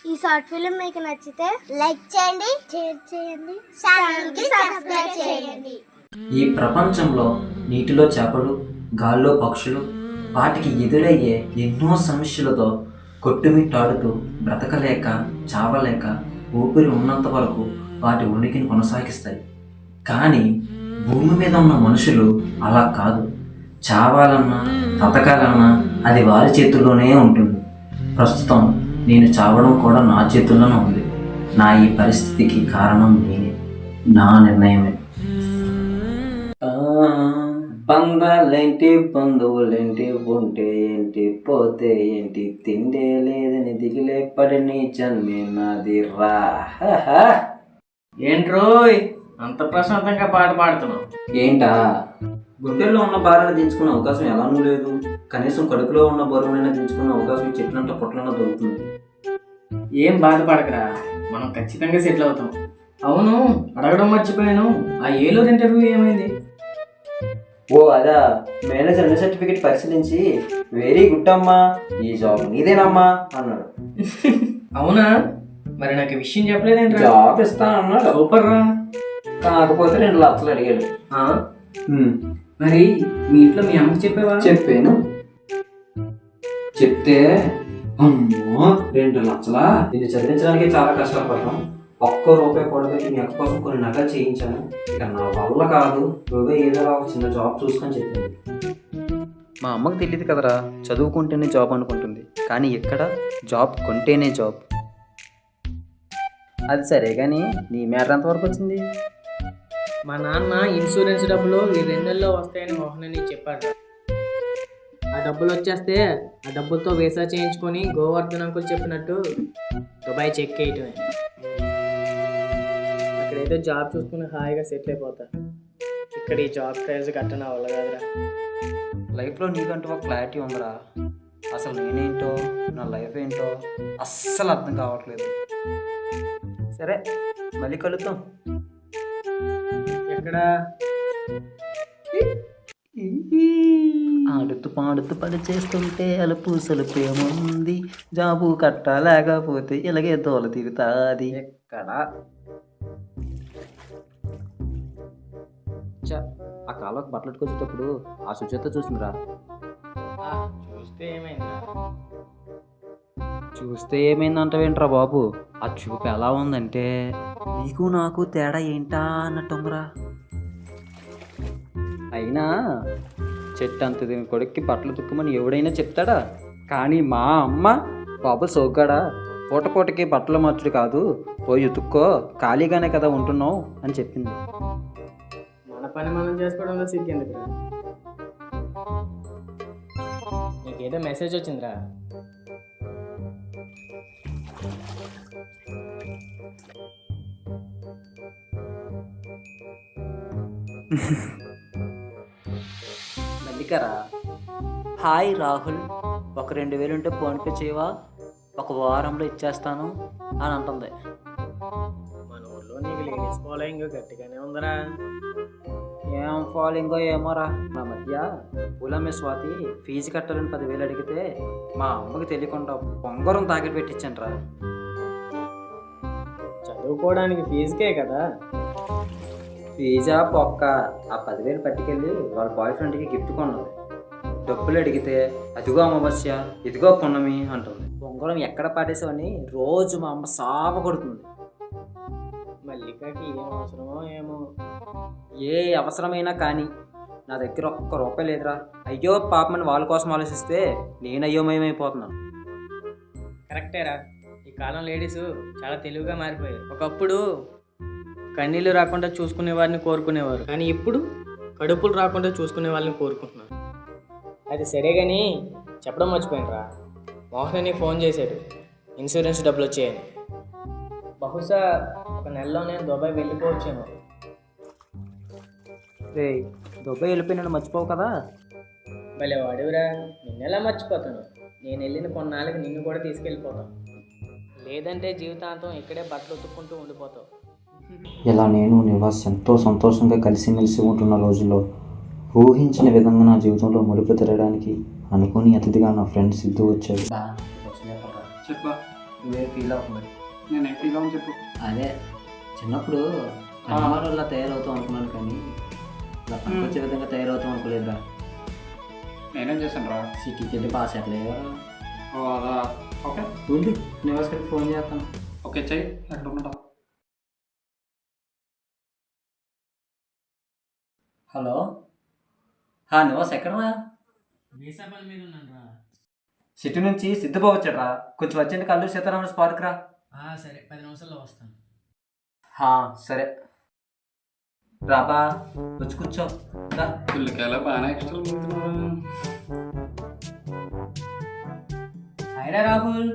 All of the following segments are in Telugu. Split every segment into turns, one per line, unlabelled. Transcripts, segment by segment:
ఈ షార్ట్ ఫిల్మ్ మీకు నచ్చితే లైక్ చేయండి, షేర్ చేయండి, ఛానల్కి సబ్స్క్రైబ్ చేయండి.
ఈ ప్రపంచంలో నీటిలో చేపలు, గాల్లో పక్షులు, వాటికి ఎదురయ్యే ఎన్నో సమస్యలతో కొట్టుమిట్టాడుతూ బ్రతకలేక చావలేక ఊపిరి ఉన్నంత వరకు వాటి ఉనికిని కొనసాగిస్తాయి. కానీ భూమి మీద ఉన్న మనుషులు అలా కాదు. చావాలన్నా బ్రతకాలన్నా అది వారి చేతుల్లోనే ఉంటుంది. ప్రస్తుతం నేను చావడం కూడా నా చేతుల్లోనే ఉంది. నా ఈ పరిస్థితికి కారణం నేనే, నా నిర్ణయమే. బంధాలేంటి, బంధువులేంటి, ఉంటే ఏంటి, పోతే ఏంటి, తిండే లేదని దిగిలే పడని జన్మే నాది రా.
ఏంట్రోయ్ అంత ప్రశాంతంగా పాట పాడుతున్నావు?
ఏంటా, గుండెల్లో ఉన్న భారాన్ని దించుకునే అవకాశం ఎలానూ లేదు. కనీసం కడుపులో ఉన్న బరువునైనా దించుకునే అవకాశం చెప్పినంత పొట్లైనా దొరుకుతుంది.
ఏం బాధపడకరా, మనం ఖచ్చితంగా సెటిల్ అవుతాం. అవును, అడగడం మర్చిపోయాను, ఆ ఏలూరు ఇంటర్వ్యూ ఏమైంది?
ఓ అదా, మేనేజర్ అన్ని సర్టిఫికెట్ పరిశీలించి వెరీ గుడ్ అమ్మా, ఈ జాబ్ నీదేనమ్మా అన్నాడు.
అవునా? మరి నాకు ఈ విషయం చెప్పలేదేంట్రా?
జాబ్ ఇస్తానన్నాడు.
సూపర్ రా.
కాకపోతే 2 లక్షలు అడిగాడు.
మరి మీ ఇంట్లో మీ అమ్మకి చెప్పావా?
చెప్పాను. చెప్తే అమ్మో 2 లక్షలా, దీన్ని చదివించడానికి చాలా కష్టపడ్డాం, ఒక్క రూపాయి కూడా మీ అక్క కోసం కొన్ని నగలు చేయించాను, ఇక నా వల్ల కాదు, నువ్వే ఏదో ఒక చిన్న జాబ్ చూసుకొని చెప్పింది.
మా అమ్మకు తెలియదు కదరా, చదువుకుంటేనే జాబ్ అనుకుంటుంది, కానీ ఇక్కడ జాబ్ కొంటేనే జాబ్. అది సరే కానీ నీ మ్యాటర్ ఎంతవరకు వచ్చింది?
మా నాన్న ఇన్సూరెన్స్ డబ్బులు ఈ 2 నెలల్లో వస్తాయని మోహన్ అని చెప్పాడు. ఆ డబ్బులు వచ్చేస్తే ఆ డబ్బులతో వీసా చేయించుకొని గోవర్ధన్ అంకుల్ చెప్పినట్టు దుబాయ్ చెక్ వేయటమే. అక్కడేదో జాబ్ చూసుకుని హాయిగా సెటిల్ అయిపోతా. ఇక్కడ ఈ జాబ్ ట్రయల్స్ కట్టన వల్ల కాదురా.
లైఫ్లో నీకంటూ ఒక క్లారిటీ ఉందిరా. అసలు నేనేంటో, నా లైఫ్ ఏంటో అస్సలు అర్థం కావట్లేదు. సరే, మళ్ళీ కలుద్దాం.
ఎక్కడ?
ఆడుతూ పాడుతూ పని చేస్తుంటే అలుపు సలుపు ఏముంది, జాబు కట్ట లేకపోతే ఇలాగే దోల తిరుగుతాది. ఎక్కడ ఆ కాలువకి బట్టలు ఎట్టుకొచ్చేటప్పుడు ఆ సుచేత చూసిందిరా.
చూస్తే ఏమైందా?
చూస్తే ఏమైందంటావేంట్రా బాబు, ఆ చూపు ఎలా ఉందంటే నీకు నాకు తేడా ఏంటా అన్నట్టుందిరా. అయినా చెట్టు అంత కొడుక్కి బట్టలు తుక్కమని ఎవడైనా చెప్తాడా? కానీ మా అమ్మ బాబు సోగ్గాడా, పూటకి బట్టలు మార్చుడు కాదు, పోయి ఉతుక్కో, ఖాళీగానే కదా ఉంటున్నావు అని చెప్పింది.
మన పని మనం చేసుకోవడంలో సిగ్గెందుకు? నీకేదో మెసేజ్ వచ్చిందిరా.
మల్లికరా, హాయ్ రాహుల్, ఒక 2000 ఉంటే ఫోన్పే చేయవా, ఒక వారంలో ఇచ్చేస్తాను అని అంటుంది.
మన ఊర్లో నీకు లేడీస్ ఫాలోయింగ్ గట్టిగానే ఉందరా.
ఏం ఫాలోయింగో ఏమోరా. మా మధ్య పూలమ్మే స్వాతి ఫీజు కట్టాలని 10,000 అడిగితే మా అమ్మకి తెలియకుండా పొంగరం తాకిడి పెట్టించండిరా.
చదువుకోవడానికి ఫీజుకే కదా.
ఫీజా పొక్క, ఆ 10,000 పట్టుకెళ్ళి వాళ్ళ బాయ్ ఫ్రెండ్కి గిఫ్ట్ కొన్నది. డబ్బులు అడిగితే అదిగో అమావాస్య, ఇదిగో పున్నమి అంటుంది. పొంగరం ఎక్కడ పాడేసావని రోజు మా అమ్మ సాప కొడుతుంది.
మల్లికకి ఏం అవసరమో ఏమో.
ఏ అవసరమైనా కానీ నా దగ్గర ఒక్క రూపాయి లేదురా. అయ్యో పాపమని వాళ్ళ కోసం ఆలోచిస్తే నేను అయ్యోమయమైపోతున్నాను.
కరెక్టేరా, ఈ కాలం లేడీస్ చాలా తెలివిగా మారిపోయారు. ఒకప్పుడు కన్నీళ్ళు రాకుండా చూసుకునే వారిని కోరుకునేవారు, కానీ ఇప్పుడు కడుపులు రాకుండా చూసుకునే వాళ్ళని కోరుకుంటున్నారు. అది సరే కానీ చెప్పడం మర్చిపోయినరా, మోహన్ అని ఫోన్ చేశాడు ఇన్సూరెన్స్ డబ్బులు వచ్చాయని. బహుశా ఒక నెలలోనే దుబాయ్ వెళ్ళిపోవచ్చేమో.
రే, దుబాయ్ వెళ్ళిపోయినాడు మర్చిపోవు కదా.
భలే వాడివిరా, నిన్నెలా మర్చిపోతాను? నేను వెళ్ళిన కొన్నాళ్ళకి నిన్ను కూడా తీసుకెళ్ళిపోతాను. లేదంటే జీవితాంతం ఇక్కడే బట్టలు ఉతుక్కుంటూ ఉండిపోతావు.
ఇలా నేను నివాస్ ఎంతో సంతోషంగా కలిసిమెలిసి ఉంటున్న రోజుల్లో ఊహించిన విధంగా నా జీవితంలో మలుపు తిరగడానికి అనుకుని అతిథిగా నా ఫ్రెండ్ సిద్ధు వచ్చాడు.
చెప్పా
నువ్వే ఫీల్ అవ్వదు.
నేను ఫీల్ అవ్వని చెప్పు.
అదే చిన్నప్పుడు అన్నమాటల్లా తయారవుతాం అనుకున్నాను, కానీ ఇలా పనికొచ్చే విధంగా తయారవుతాం అనుకోలేదురా.
నేనేం చేశాను రా?
సిటీకి వెళ్ళి పాస్ అట్లేదు.
ఓ అదా, ఓకే
ఉండు నివాస్కి ఫోన్ చేస్తాను.
ఓకే చెయ్యి. ఎక్కడ ఉంటా?
హలో, నివాస్ ఎక్కడరా?
వీసా పని మీద ఉన్నాను రా.
సిటీ నుంచి సిద్ధుబాబు వచ్చాడరా, కొంచెం వచ్చేది కల్లూరు సీతారామన్ స్పాట్కి రా.
సరే 10 నిమిషాల్లో వస్తాను.
సరే రాబా, వచ్చి కూర్చో.
పిల్లకాయలా బాగానే ఎక్స్ట్రా ముందుతున్నారా?
హైరా రాహుల్.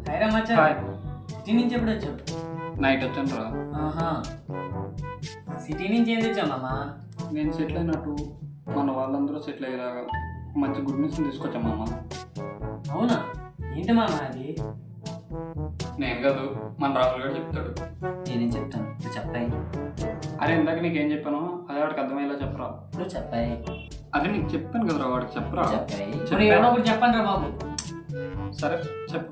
హైరా మచ్చా.
హాయ్.
సిటీ నుంచి ఎప్పుడు వచ్చావు?
నైట్ వచ్చాను రా.
సిటీ నుంచి ఏం తెచ్చావు మామా?
నేను సెటిల్ అయినట్టు మన వాళ్ళందరూ సెటిల్ అయ్యేలాగా మంచి గుడ్ న్యూస్ తీసుకొచ్చాం మామ.
అవునా? ఏంటి మామ అది?
నేను కాదు, మన రాహుల్ గారు చెప్తాడు.
నేనేం చెప్తాను, నువ్వు చెప్పాయి.
అరే ఇందాక నీకేం చెప్పాను అదే వాడికి అర్థమయ్యేలా చెప్పరా.
నువ్వు చెప్పాయి.
అదే నీకు చెప్పాను కదరా, వాడికి చెప్పరా.
ఇప్పుడు ఎవరో ఒకటి చెప్పండి రా బాబు.
సరే చెప్పు.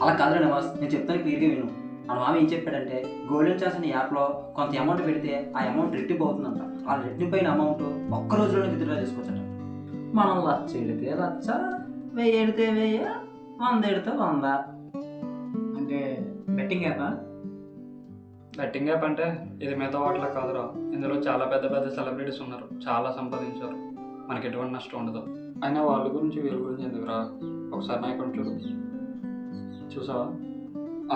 అలా కాదురా నివాస్, నేను చెప్తాను క్లియర్గా విను. మన మామ ఏం చెప్పాడంటే, గోల్డెన్ ఛాన్స్ అనే యాప్లో కొంత అమౌంట్ పెడితే ఆ అమౌంట్ రెట్టింపు అవుతుందంట. ఆ రెట్టింపైన అమౌంట్ ఒక్క రోజులోనే విత్డ్రా చేసుకోవచ్చట. మనం లచ్చ ఎడితే లచ్చ, 1000 ఎడితే 1000, 100 ఎడితే 100.
అంటే బెట్టింగ్ యాపా?
బెట్టింగ్ యాప్ అంటే ఇది మిగతా వాటిలో కాదురా. ఇందులో చాలా పెద్ద పెద్ద సెలబ్రిటీస్ ఉన్నారు, చాలా సంపాదించారు, మనకి ఎటువంటి నష్టం ఉండదు. అయినా వాళ్ళ గురించి వీళ్ళ గురించి ఎందుకురా, ఒకసారి నా అకౌంట్ చూడు, చూసావా?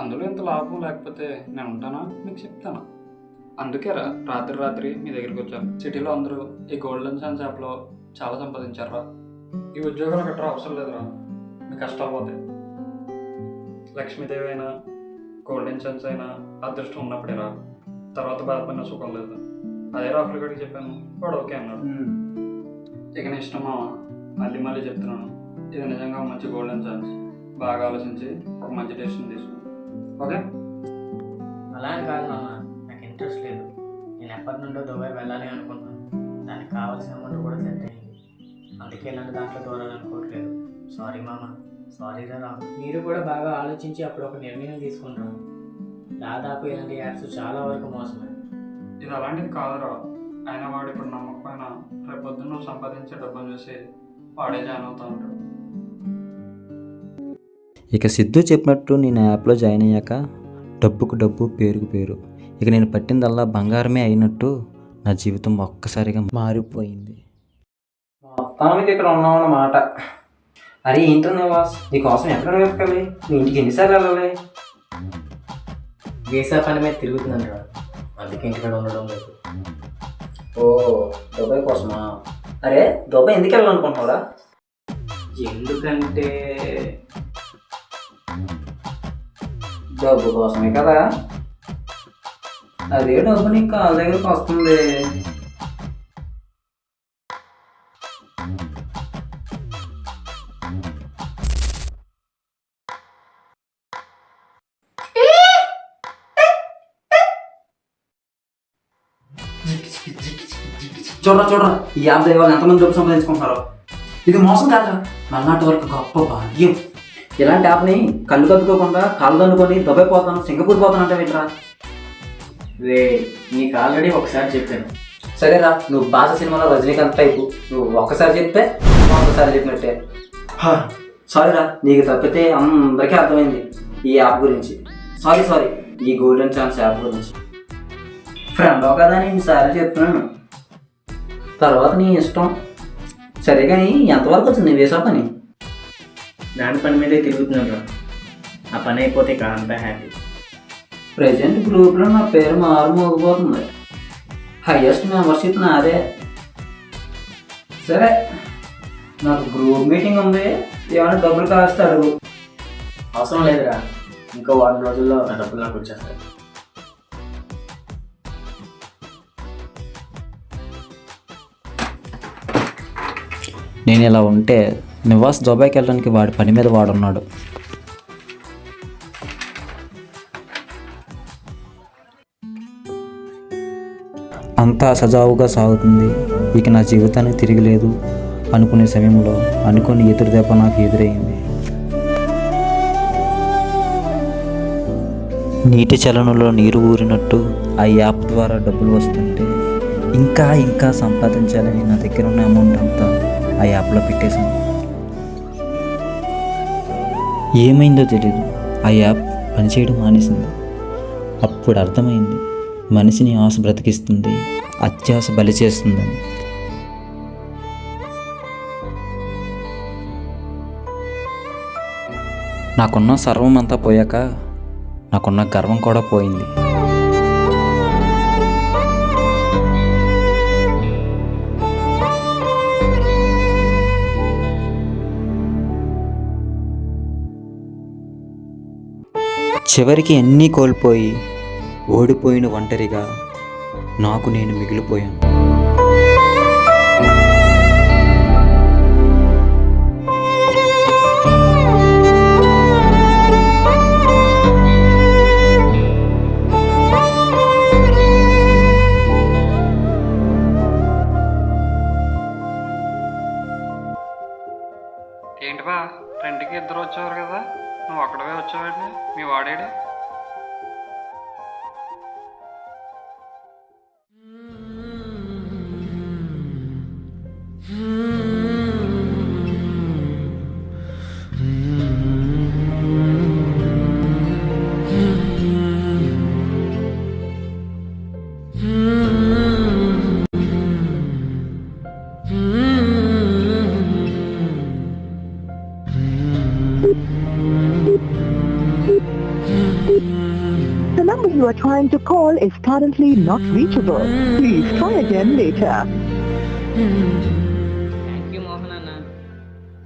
అందులో ఇంత లాభం లేకపోతే నేను ఉంటానా? నీకు చెప్తాను. అందుకేరా రాత్రి మీ దగ్గరికి వచ్చాను. సిటీలో అందరూ ఈ గోల్డెన్ ఛాన్స్ యాప్లో చాలా సంపాదించారా. ఈ ఉద్యోగాలు గట్రా అవసరం లేదురా, మీ కష్టాలు పోతాయి. లక్ష్మీదేవి అయినా గోల్డెన్ ఛాన్స్ అయినా అదృష్టం ఉన్నప్పుడే రా, తర్వాత బాధపడిన సుఖం లేదు. అదే రాహుల్ గడికి చెప్పాను, వాడు ఓకే అన్నాడు. ఇక నీ ఇష్టమా, మళ్ళీ చెప్తున్నాను, ఇది నిజంగా మంచి గోల్డెన్ ఛాన్స్. బాగా ఆలోచించి ఒక మంచి డెసిషన్ తీసుకో, ఓకే?
అలా అని కాదు మామ, నాకు ఇంట్రెస్ట్ లేదు. నేను ఎప్పటి నుండో దుబాయ్ వెళ్ళాలి అనుకుంటున్నాను. దానికి కావాల్సిన అమౌంట్ కూడా సెట్ అయింది. అందుకే ఇలాంటి దాంట్లో దూరాలనుకోవట్లేదు. సారీ మామ. సారీ రా రాహుల్. మీరు కూడా బాగా ఆలోచించి అప్పుడు ఒక నిర్ణయం తీసుకుంటాను. దాదాపు ఇలాంటి యాప్స్ చాలా వరకు మోసమే.
ఇది అలాంటిది కాదురా. అయినా వాడు ఇప్పుడు నమ్మకపోయినా రేపు పొద్దున్న సంపాదించే డబ్బులు చూసి వాడే జాయిన్ అవుతా ఉంటాడు.
ఇక సిద్ధు చెప్పినట్టు నేను యాప్లో జాయిన్ అయ్యాక డబ్బుకు డబ్బు, పేరుకు పేరు. ఇక నేను పట్టిందల్లా బంగారమే అయినట్టు నా జీవితం ఒక్కసారిగా మారిపోయింది.
మొత్తానికి ఇక్కడ ఉన్నామన్నమాట. అరే ఏంటో నివాస్, నీకోసం ఎక్కడ వెతకాలి? మీ ఇంటికి ఎన్నిసార్లు వెళ్ళాలి?
వీసా పని మీద తిరుగుతున్నాను రా, అందుకే ఇంటికాడ ఉండడం లేదు.
ఓ దుబాయ్ కోసమా? అరే దుబాయ్ ఎందుకు వెళ్ళాలనుకుంటున్నావురా?
ఎందుకంటే
డబ్బు కోసమే కదా. అదే డబ్బు నీకు కాళ్ళ దగ్గరకు వస్తుంది. చూడరా ఈ యాప్ దగ్గర ఎంతమంది డబ్బు సంపాదించుకుంటున్నారో. ఇది మోసం కాదురా, మళ్ళాంటి వరకు గొప్ప భాగ్యం. ఇలాంటి యాప్ని కళ్ళు కద్దుకోకుండా కాళ్ళు అనుకొని దుబాయ్ పోతాను, సింగపూర్ పోతాను అంటే వింటరా.
రే నీకు ఆల్రెడీ ఒకసారి చెప్పాను.
సరేరా, నువ్వు భాష సినిమాలో రజనీకాంత్ టైపు. నువ్వు ఒక్కసారి చెప్తే ఒక్కసారి చెప్పినట్టే. సారీరా, నీకు తప్పితే అందరికీ అర్థమైంది ఈ యాప్ గురించి. సారీ ఈ గోల్డెన్ ఛాన్స్ యాప్ గురించి. ఫ్రెండ్ కదా నేను సారీ చెప్తున్నాను, తర్వాత నీ ఇష్టం. సరే కానీ ఎంతవరకు వచ్చింది నీ వేసా పని?
దాని పని మీదే తిరుగుతున్నాను రా, ఆ పని అయిపోతే ఇక అంతా హ్యాపీ.
ప్రజెంట్ గ్రూప్లో నా పేరు మారుమోగిపోతుంది. హైయెస్ట్ మెంబర్షిప్ నాదే. సరే, నాకు గ్రూప్ మీటింగ్ ఉంది, ఏమైనా డబ్బులు కాస్త అడుగు.
అవసరం లేదురా, ఇంకో 4 రోజుల్లో నా డబ్బులు నాకు వచ్చేస్తాయి.
నేను ఇలా ఉంటే నివాస్ దుబాయ్కి వెళ్ళడానికి వాడి పని మీద వాడున్నాడు. అంతా సజావుగా సాగుతుంది. ఇక నా జీవితానికి తిరిగిలేదు అనుకునే సమయంలో అనుకుని ఎదురు దెబ్బ నాకు ఎదురైంది.
నీటి చలనంలో నీరు ఊరినట్టు ఆ యాప్ ద్వారా డబ్బులు వస్తుంటే ఇంకా ఇంకా సంపాదించాలని నా దగ్గర ఉన్న అమౌంట్ అంతా ఆ యాప్లో పెట్టేశాను. ఏమైందో తెలీదు, ఆ యాప్ పనిచేయడం మానేసింది. అప్పుడు అర్థమైంది, మనిషిని ఆశ బ్రతికిస్తుంది, అత్యాశ బలి చేస్తుందని. నాకున్న సర్వం అంతా పోయాక నాకున్న గర్వం కూడా పోయింది. చివరికి అన్నీ కోల్పోయి ఓడిపోయిన ఒంటరిగా నాకు నేను మిగిలిపోయాను.
ఏంటి బా, రెంట్కి ఇద్దరు వచ్చేవారు కదా, నువ్వు అక్కడవే వచ్చావండి. మీ వాడేడే?
The number you are trying to call is currently not reachable. Please try again later.
Thank you Mohan అన్న.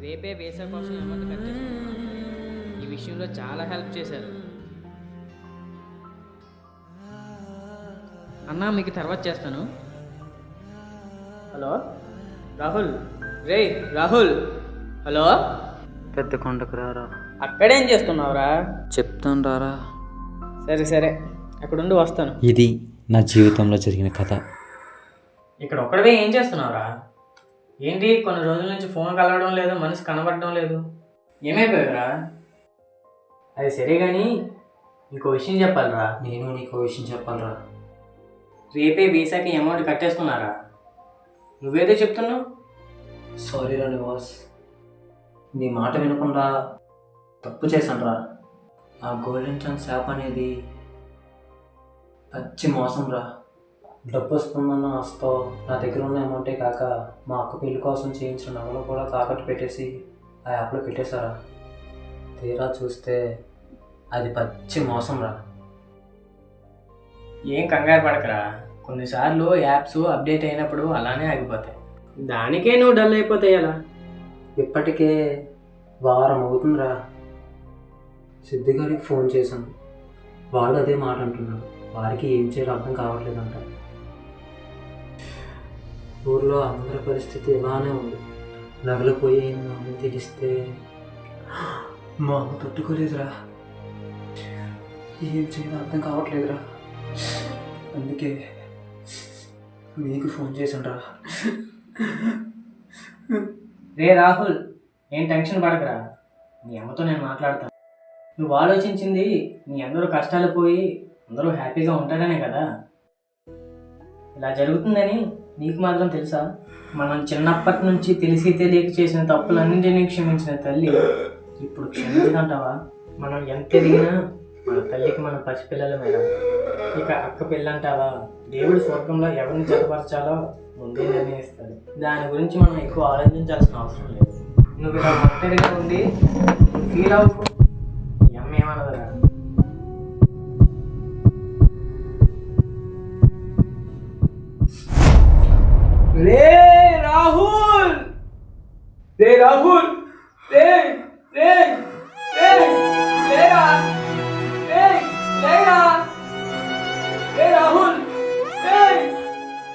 రేపే వీసా కోసం అమౌంట్ కట్టేస్తున్నాను. ఈ విషయంలో చాలా హెల్ప్ చేశారు అన్న. మీకు తర్వాత చేస్తాను. హలో రాహుల్. రే రాహుల్. హలో.
పెద్ద కొండకు రారా.
అక్కడేం చేస్తున్నావురా?
చెప్తాను రారా.
సరే సరే, అక్కడుండి వస్తాను.
ఇది నా జీవితంలో జరిగిన కథ.
ఇక్కడ ఒక్కడవే ఏం చేస్తున్నావురా? ఏంటి కొన్ని రోజుల నుంచి ఫోన్ కలవడం లేదు, మనసు కనబడడం లేదు, ఏమైపోయావురా? అది సరే కానీ ఇంకో విషయం చెప్పాలిరా.
నేను నీకు విషయం చెప్పాలరా.
రేపే వీసాకి అమౌంట్ కట్టేస్తున్నారా? నువ్వేదో చెప్తున్నావు.
సారీ రా నివాస్, నీ మాట వినకుండా తప్పు చేశాను రా. ఆ గోల్డెన్ ఛాన్స్ యాప్ అనేది పచ్చి మోసం రా. డబ్బు వస్తుందన్న ఆశతో నా దగ్గర ఉన్న అమౌంటే కాక మా అక్క పెళ్లి కోసం చేయించిన నగలు కూడా తాకట్టు పెట్టేసి ఆ యాప్లో పెట్టేశారా. తీరా చూస్తే అది పచ్చి మోసం రా.
ఏం కంగారు పడకరా. కొన్నిసార్లు యాప్స్ అప్డేట్ అయినప్పుడు అలానే ఆగిపోతాయి. దానికే నువ్వు డల్ అయిపోతాయి అలా.
ఇప్పటికే వారం అవుతుందిరా. సిద్ధిగారికి ఫోన్ చేశాను, వాడు అదే మాట అంటున్నాడు. వాడికి ఏం చేయాలో అర్థం కావట్లేదంట. ఊర్లో అందరి పరిస్థితి ఇలానే ఉంది. నగలు పోయేది మా అమ్మ తెలిస్తే మా అమ్మ తట్టుకోలేదురా. ఏం చేయాలో అర్థం కావట్లేదురా. అందుకే మీకు ఫోన్ చేశాను రా.
రే రాహుల్, ఏం టెన్షన్ పడకరా. నీ అమ్మతో నేను మాట్లాడతాను. నువ్వు ఆలోచించింది నీ అందరూ కష్టాలు పోయి అందరూ హ్యాపీగా ఉంటారనే కదా. ఇలా జరుగుతుందని నీకు మాత్రం తెలుసా? మనం చిన్నప్పటి నుంచి తెలిసి తెలియక చేసిన తప్పులన్నింటినీ క్షమించిన తల్లి ఇప్పుడు క్షమించదంటావా? మనం ఎంత ఎదిగినా మన తల్లికి మన పసిపిల్లల మీద. ఇక అక్క పెళ్ళంటావా, దేవుడి స్వర్గంలో ఎవరిని జతపరచాలో ముందే నిర్ణయిస్తాడు. దాని గురించి మనం ఎక్కువ ఆలోచించాల్సిన అవసరం లేదు. నువ్వు ఇలా ఒంటరిగా ఉండి ఫీల్ అవ్వకు. ఈ అమ్మ ఏమన్నదిరా? రే రాహుల్, రే రాహుల్, రే రే రే లేరా, రే లేరా, రే రాహుల్, రే.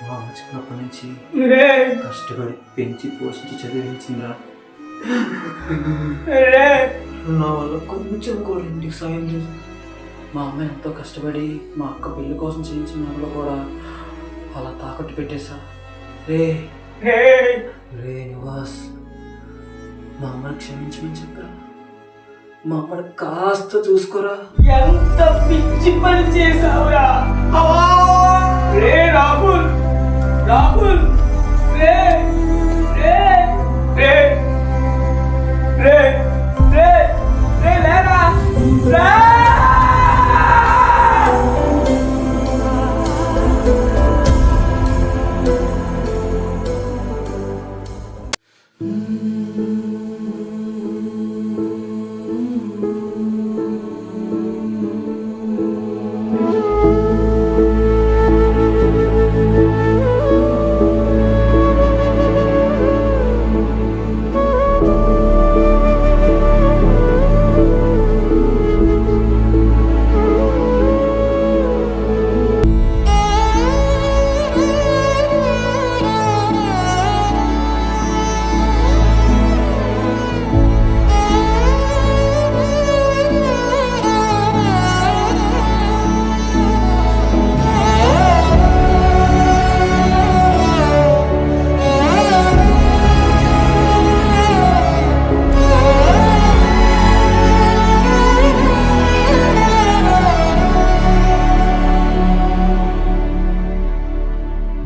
మా అమ్మ చిన్నప్పటి నుంచి
రే
కష్టపడి పెంచి పోషించి చదివించిందిరా.
రే
నా వల్ల కొంచెం కూడా ఇంటికి సాయం లేదు. మా అమ్మ ఎంతో కష్టపడి మా అక్క పెళ్లి కోసం చేయించిన నగలు కూడా అలా తాకట్టు పెట్టేశా. రే
రే
రే నివాస్, మా అమ్మని క్షమించమని చెప్పరా. మమ్మల్ని కాస్త చూసుకోరా.
ఎంత పిచ్చి పని చేసావురా! రే రాహుల్, రాహుల్, రే రే రే రే రే రే లేరా రే!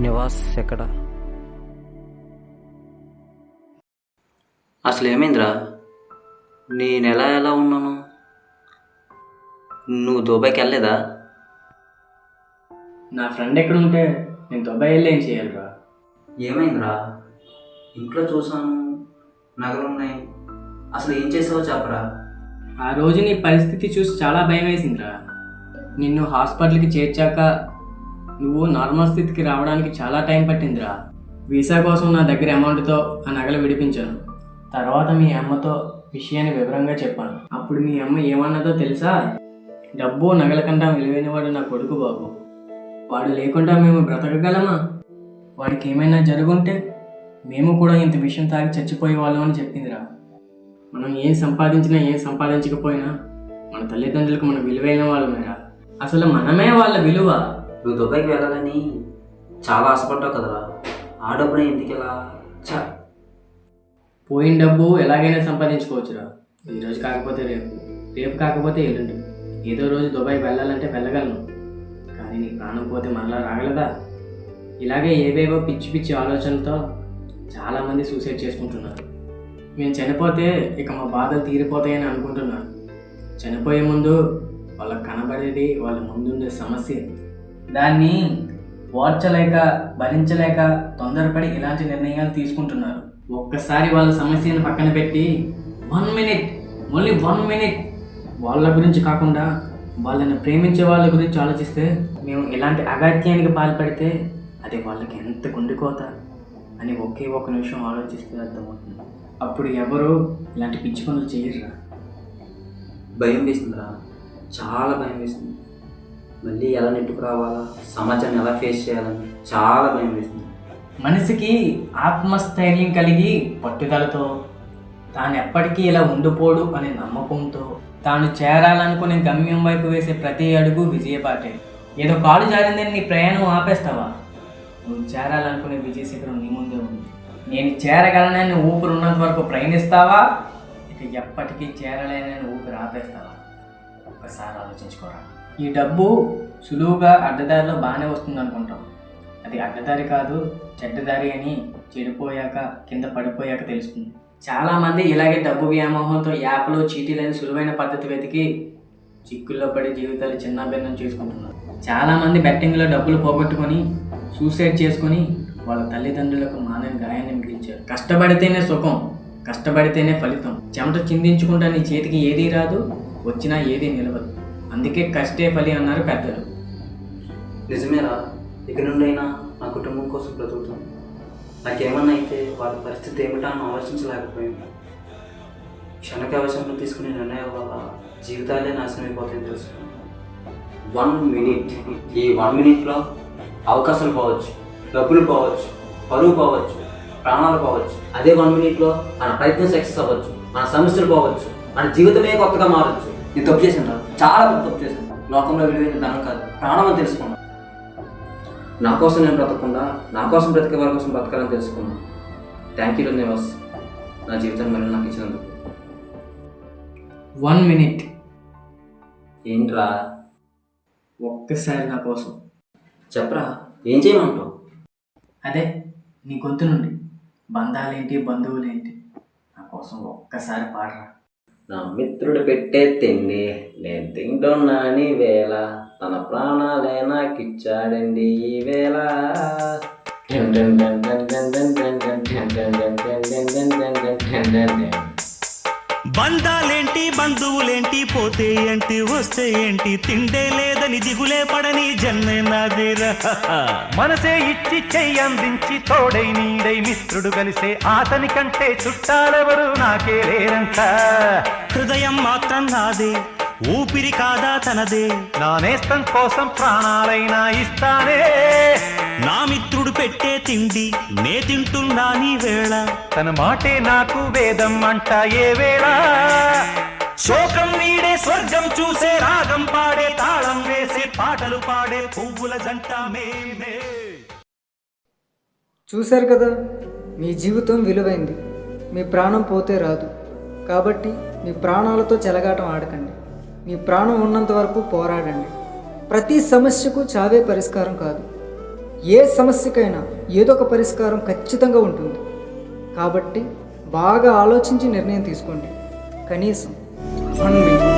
నివాస్ ఎక్కడ? అసలు ఏమైందిరా? నేను ఎలా ఉన్నాను? నువ్వు దుబాయ్కి వెళ్ళలేదా?
నా ఫ్రెండ్ ఎక్కడ ఉంటే నేను దుబాయ్ వెళ్ళి ఏం చేయాలిరా?
ఏమైందిరా? ఇంట్లో చూసాను, నగలున్నాయి. అసలు ఏం చేసావో చెప్పరా.
ఆ రోజు నీ పరిస్థితి చూసి చాలా భయం వేసిందిరా. నిన్ను హాస్పిటల్కి చేర్చాక నువ్వు నార్మల్ స్థితికి రావడానికి చాలా టైం పట్టిందిరా. వీసా కోసం నా దగ్గర అమౌంట్తో ఆ నగలు విడిపించాను. తర్వాత మీ అమ్మతో విషయాన్ని వివరంగా చెప్పాను. అప్పుడు మీ అమ్మ ఏమన్నదో తెలుసా? డబ్బు నగల కంటే విలువైనవాడు నా కొడుకు బాబు. వాడు లేకుండా మేము బ్రతకగలమా? వాడికి ఏమైనా జరుగుంటే మేము కూడా ఇంత విషయం తాగి చచ్చిపోయే వాళ్ళం అని చెప్పిందిరా. మనం ఏం సంపాదించినా ఏం సంపాదించకపోయినా మన తల్లిదండ్రులకు మనం విలువైన వాళ్ళమేరా. అసలు మనమే వాళ్ళ విలువ.
నువ్వు దుబాయ్కి వెళ్ళాలని చాలా ఆశపడ్డావు కదరా. ఆ డబ్బునే ఎందుకెలా?
పోయిన డబ్బు ఎలాగైనా సంపాదించుకోవచ్చురా. ఈరోజు కాకపోతే రేపు, రేపు కాకపోతే ఎల్లుండి. ఏదో రోజు దుబాయ్ వెళ్ళాలంటే వెళ్ళగలను, కానీ నీ ప్రాణం పోతే మరలా రాగలదా? ఇలాగే ఏవేవో పిచ్చి పిచ్చి ఆలోచనలతో చాలామంది సూసైడ్ చేసుకుంటున్నారు. మేము చనిపోతే ఇక మా బాధలు తీరిపోతాయని అనుకుంటున్నారు. చనిపోయే ముందు వాళ్ళకి కనబడేది వాళ్ళ ముందుండే సమస్య. దాన్ని ఓర్చలేక భరించలేక తొందరపడి ఇలాంటి నిర్ణయాలు తీసుకుంటున్నారు. ఒక్కసారి వాళ్ళ సమస్యను పక్కన పెట్టి 1 మినిట్, ఓన్లీ 1 మినిట్ వాళ్ళ గురించి కాకుండా వాళ్ళని ప్రేమించే వాళ్ళ గురించి ఆలోచిస్తే, మేము ఇలాంటి అగాత్యానికి పాల్పడితే అది వాళ్ళకి ఎంత గుండెకోత అని ఒకే ఒక నిమిషం ఆలోచిస్తే అర్థమవుతుంది. అప్పుడు ఎవరు ఇలాంటి పిచ్చి పనులు చేయరురా.
భయం వేస్తుందిరా, చాలా భయం వేస్తుంది. మళ్ళీ ఎలా నెట్టుకు రావాలా, సమాజాన్ని ఎలా ఫేస్ చేయాలని చాలా భయం వేస్తుంది.
మనిషికి ఆత్మస్థైర్యం కలిగి పట్టుదలతో తాను ఎప్పటికీ ఇలా ఉండిపోడు అనే నమ్మకంతో తాను చేరాలనుకునే గమ్యం వైపు వేసే ప్రతి అడుగు విజయపాటే. ఏదో కాలు జారిందని నీ ప్రయాణం ఆపేస్తావా? నువ్వు చేరాలనుకునే విజయ శిఖరం నీ ముందే ఉంది. నేను చేరగలనని ఊపిరి ఉన్నంత వరకు ప్రయాణిస్తావా, ఇక ఎప్పటికీ చేరలేనని ఊపిరి ఆపేస్తావా? ఒక్కసారి ఆలోచించుకోరా. ఈ డబ్బు సులువుగా అడ్డదారిలో బాగానే వస్తుంది అనుకుంటాం. అది అడ్డదారి కాదు, చెడ్డదారి అని చెడిపోయాక, కింద పడిపోయాక తెలుస్తుంది. చాలామంది ఇలాగే డబ్బు వ్యామోహంతో యాప్లో చీటీలని సులువైన పద్ధతి వెతికి చిక్కుల్లో పడి జీవితాలు చిన్నాభిన్నం చేసుకుంటున్నారు. చాలామంది బెట్టింగ్లో డబ్బులు పోగొట్టుకొని సూసైడ్ చేసుకొని వాళ్ళ తల్లిదండ్రులకు మానని గాయాన్ని మిగిల్చారు. కష్టపడితేనే సుఖం, కష్టపడితేనే ఫలితం. చెమట చిందించుకుంటా నీ చేతికి ఏదీ రాదు, వచ్చినా ఏదీ నిలవదు. అందుకే కష్టే ఫలి అన్నారు పెద్దలు.
నిజమేరా, ఇక నుండైనా నా కుటుంబం కోసం బ్రతుకుతాను. నాకేమన్నా అయితే వాళ్ళ పరిస్థితి ఏమిటా అని ఆలోచించలేకపోయింది. క్షణకావశంలో తీసుకునే నిర్ణయాల వల్ల జీవితాలే నాశనం అయిపోతాయని తెలుసుకున్నాను. 1 మినిట్, ఈ 1 మినిట్లో అవకాశాలు పోవచ్చు, డబ్బులు పోవచ్చు, పరువు పోవచ్చు, ప్రాణాలు పోవచ్చు. అదే 1 మినిట్లో మన ప్రయత్నం సక్సెస్ అవ్వచ్చు, మన సమస్యలు పోవచ్చు, మన జీవితమే కొత్తగా మారచ్చు. నేను తప్పు చేశాను, చాలా తప్పు చేశాను. లోకంలో విలువైన ధనం కాదు, ప్రాణం అని తెలుసుకున్నాను. నా కోసం నేను బ్రతకకుండా నా కోసం బ్రతికే వారి కోసం బ్రతకాలని తెలుసుకున్నాను. థ్యాంక్ యూ నివాస్, నా జీవితాన్ని మళ్ళీ నాకు ఇచ్చినందుకు.
1 minute.
ఏంట్రా?
ఒక్కసారి నా కోసం.
చెప్పరా, ఏం చేయమంటావు?
అదే నీ గొంతు నుండి బంధాలేంటి బంధువులేంటి నా కోసం ఒక్కసారి పాడరా.
నా మిత్రుడు పెట్టే తిండి నేను తింటున్నాని వేళ, తన ప్రాణాలే నాకిచ్చాడండి ఈ వేళ.
బంధాలేంటి బంధువులేంటి పోతే ఏంటి వస్తే ఏంటి తిండే లేదని దిగులే పడని జన్మే నాదేరా. మనసే ఇచ్చి చెయ్యందించి తోడై నీడై మిత్రుడు కలిసే అతని కంటే చుట్టాలెవరు నాకే లేరంట. హృదయం మాత్రం నాదే, ఊపిరి కాదా తనదే, నా నేస్తం కోసం ప్రాణాలైనా ఇస్తానే. నా మిత్రుడు పెట్టే తిండి నే తింటున్నా నీ వేళ, తన మాటే నాకు వేదం అంట ఏ వేళ. శోకం వీడే స్వర్గం చూసే రాగం పాడే, తాళం వేసే పాటలు పాడే పువ్వుల జంట మేమే.
చూశారు కదా, మీ జీవితం విలువైంది, మీ ప్రాణం పోతే రాదు. కాబట్టి మీ ప్రాణాలతో చెలగాటం ఆడకండి. మీ ప్రాణం ఉన్నంత వరకు పోరాడండి. ప్రతి సమస్యకు చావే పరిష్కారం కాదు. ఏ సమస్యకైనా ఏదో ఒక పరిష్కారం ఖచ్చితంగా ఉంటుంది. కాబట్టి బాగా ఆలోచించి నిర్ణయం తీసుకోండి. కనీసం 1 minute.